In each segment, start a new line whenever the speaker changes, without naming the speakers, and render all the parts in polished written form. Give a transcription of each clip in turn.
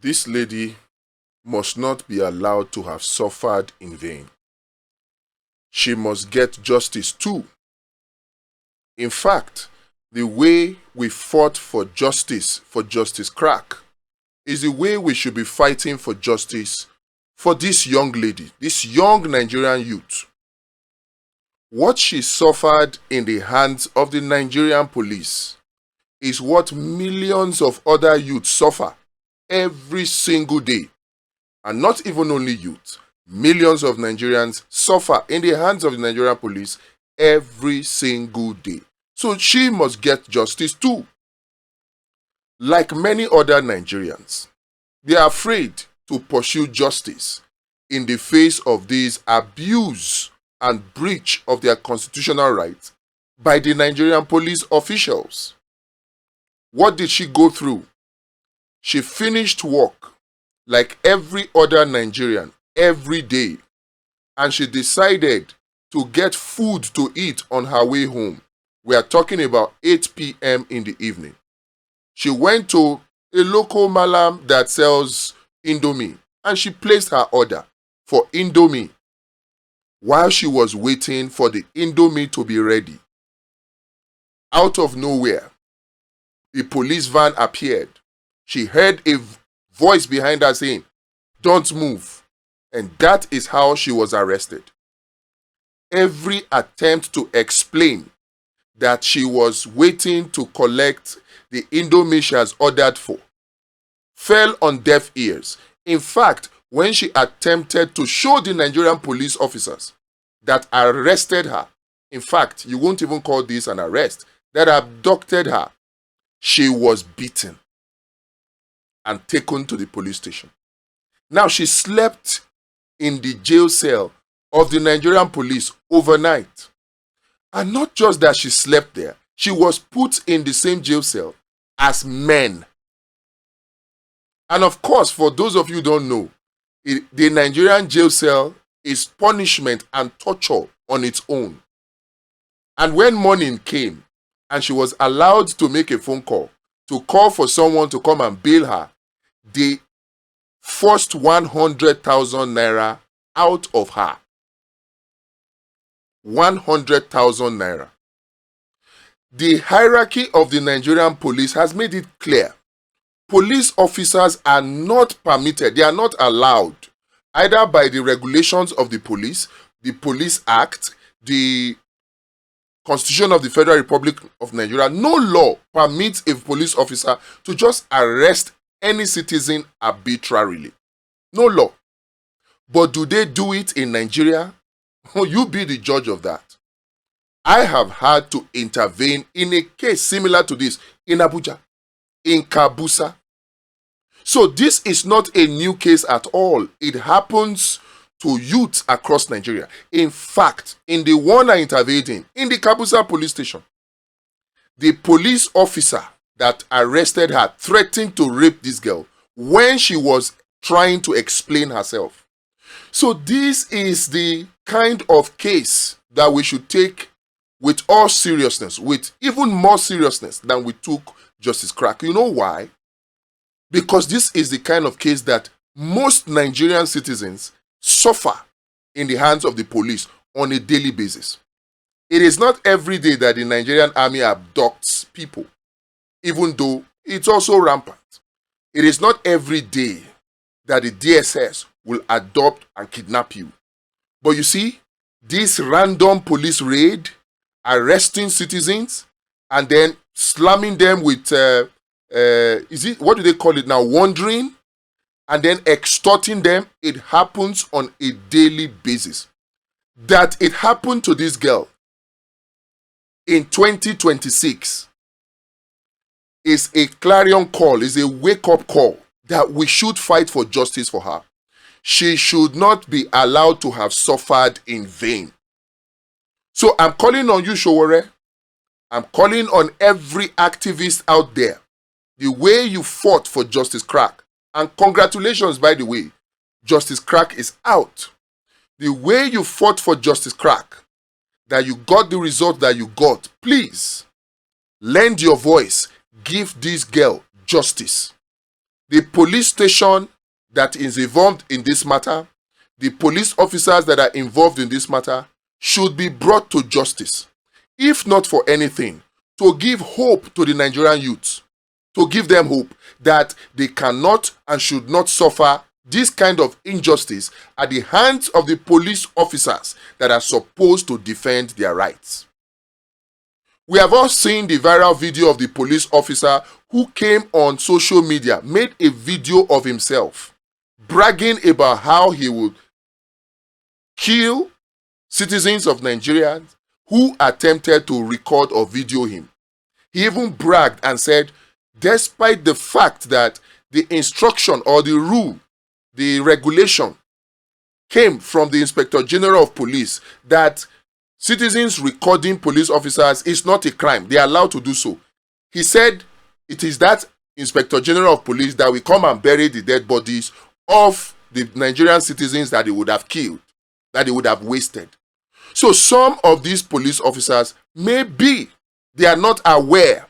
This lady must not be allowed to have suffered in vain. She must get justice too. In fact, the way we fought for Justice Crack, is the way we should be fighting for justice for this young lady, this young Nigerian youth. What she suffered in the hands of the Nigerian police is what millions of other youths suffer every single day. And not even only youth, millions of Nigerians suffer in the hands of the Nigerian police every single day. So she must get justice too. Like many other Nigerians, they are afraid to pursue justice in the face of this abuse and breach of their constitutional rights by the Nigerian police officials. What did she go through? She finished work like every other Nigerian every day, and she decided to get food to eat on her way home. We are talking about 8 p.m. in the evening. She went to a local malam that sells Indomie, and she placed her order for Indomie. While she was waiting for the Indomie to be ready, out of nowhere, a police van appeared. She heard a voice behind her saying, "Don't move." And that is how she was arrested. Every attempt to explain that she was waiting to collect the Indomie she has ordered for fell on deaf ears. In fact, when she attempted to show the Nigerian police officers that arrested her, in fact, you won't even call this an arrest, that abducted her, she was beaten and taken to the police station. Now, she slept in the jail cell of the Nigerian police overnight. And not just that she slept there, she was put in the same jail cell as men. And of course, for those of you who don't know, the Nigerian jail cell is punishment and torture on its own. And when morning came and she was allowed to make a phone call to call for someone to come and bail her, they forced 100,000 naira out of her. 100,000 naira. The hierarchy of the Nigerian police has made it clear. Police officers are not permitted, they are not allowed, either by the regulations of the Police Act, the Constitution of the Federal Republic of Nigeria. No law permits a police officer to just arrest any citizen arbitrarily. No law. But do they do it in Nigeria? You be the judge of that. I have had to intervene in a case similar to this in Abuja, in Kabusa. So this is not a new case at all. It happens to youths across Nigeria. In fact, in the one I intervened in the Kabusa police station, the police officer that arrested her threatened to rape this girl when she was trying to explain herself. So this is the kind of case that we should take with all seriousness, with even more seriousness than we took Justice Crack. You know why? Because this is the kind of case that most Nigerian citizens suffer in the hands of the police on a daily basis. It is not every day that the Nigerian army abducts people, even though it's also rampant. It is not every day that the DSS will adopt and kidnap you. But you see, this random police raid, arresting citizens, and then slamming them with, what do they call it now, wandering, and then extorting them, it happens on a daily basis. That it happened to this girl in 2026 is a clarion call, is a wake-up call that we should fight for justice for her. She should not be allowed to have suffered in vain. So I'm calling on you, Showore. I'm calling on every activist out there. The way you fought for Justice Crack, and congratulations, by the way, Justice Crack is out. The way you fought for Justice Crack, that you got the result that you got, please lend your voice. Give this girl justice. The police station that is involved in this matter, the police officers that are involved in this matter should be brought to justice. If not for anything, to give hope to the Nigerian youth, to give them hope that they cannot and should not suffer this kind of injustice at the hands of the police officers that are supposed to defend their rights. We have all seen the viral video of the police officer who came on social media, made a video of himself, bragging about how he would kill citizens of Nigeria who attempted to record or video him. He even bragged and said, despite the fact that the instruction or the rule, the regulation came from the Inspector General of Police that citizens recording police officers is not a crime. They are allowed to do so. He said it is that Inspector General of Police that will come and bury the dead bodies of the Nigerian citizens that they would have killed, that they would have wasted. So some of these police officers, maybe they are not aware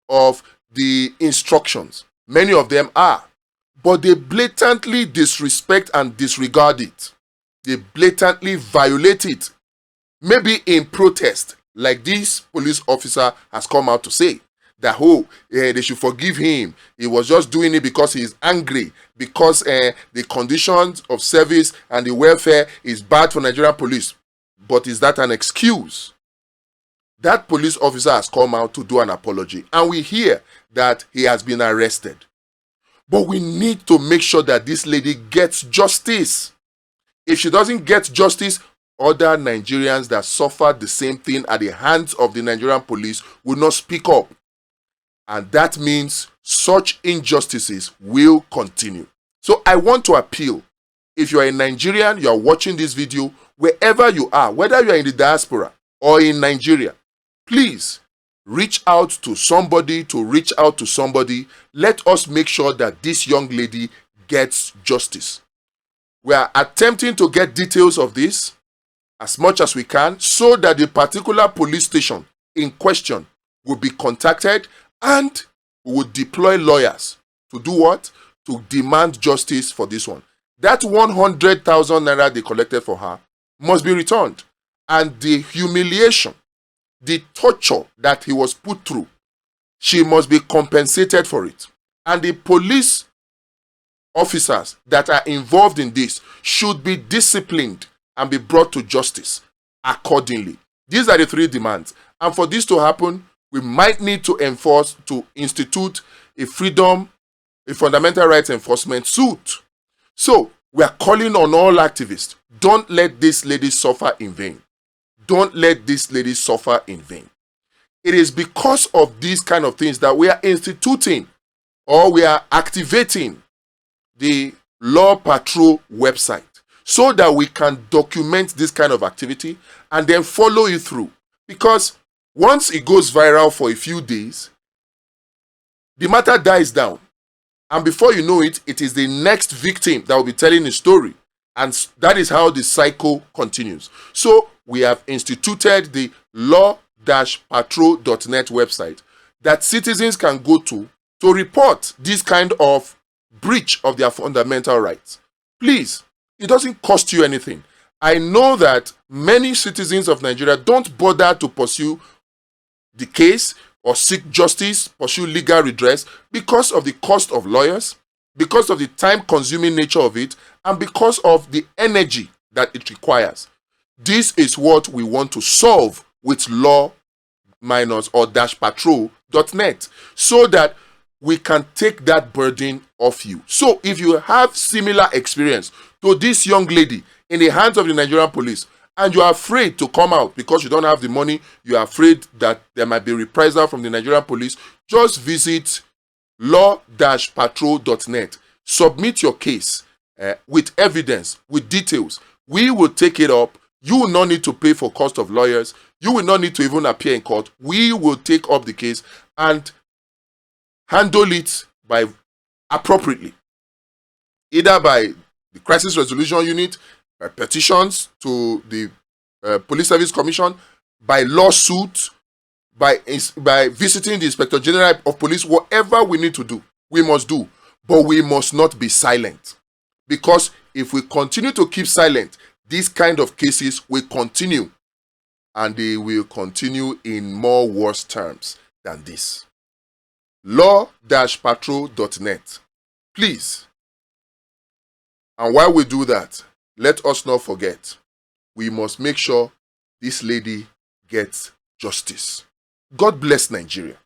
of the instructions. Many of them are. But they blatantly disrespect and disregard it. They blatantly violate it. Maybe in protest, like this police officer has come out to say that, they should forgive him. He was just doing it because he is angry, because the conditions of service and the welfare is bad for Nigerian police. But is that an excuse? That police officer has come out to do an apology, and we hear that he has been arrested. But we need to make sure that this lady gets justice. If she doesn't get justice, other Nigerians that suffered the same thing at the hands of the Nigerian police will not speak up. And that means such injustices will continue. So I want to appeal. If you are a Nigerian, you are watching this video, wherever you are, whether you are in the diaspora or in Nigeria, please reach out to somebody Let us make sure that this young lady gets justice. We are attempting to get details of this as much as we can so that the particular police station in question will be contacted and we will deploy lawyers to do what? To demand justice for this one. That 100,000 naira they collected for her must be returned. And the humiliation, the torture that he was put through, she must be compensated for it. And the police officers that are involved in this should be disciplined and be brought to justice accordingly. These are the three demands. And for this to happen, we might need to institute a fundamental rights enforcement suit. So we are calling on all activists, don't let this lady suffer in vain. Don't let this lady suffer in vain. It is because of these kind of things that we are instituting or we are activating the Law Patrol website so that we can document this kind of activity and then follow it through. Because once it goes viral for a few days, the matter dies down. And before you know it, it is the next victim that will be telling a story. And that is how the cycle continues. So we have instituted the law-patrol.net website that citizens can go to report this kind of breach of their fundamental rights. Please, it doesn't cost you anything. I know that many citizens of Nigeria don't bother to pursue the case or seek justice, pursue legal redress because of the cost of lawyers, because of the time-consuming nature of it, and because of the energy that it requires. This is what we want to solve with law-patrol.net so that we can take that burden off you. So if you have similar experience to this young lady in the hands of the Nigerian police and you are afraid to come out because you don't have the money, you are afraid that there might be reprisal from the Nigerian police, just visit law-patrol.net. Submit your case with evidence, with details. We will take it up. You will not need to pay for cost of lawyers. You will not need to even appear in court. We will take up the case and handle it appropriately. Either by the Crisis Resolution Unit, by petitions to the Police Service Commission, by lawsuit, by visiting the Inspector General of Police, whatever we need to do, we must do. But we must not be silent, because if we continue to keep silent, these kind of cases will continue, and they will continue in more worse terms than this. law-patrol.net. Please. And while we do that, let us not forget, we must make sure this lady gets justice. God bless Nigeria.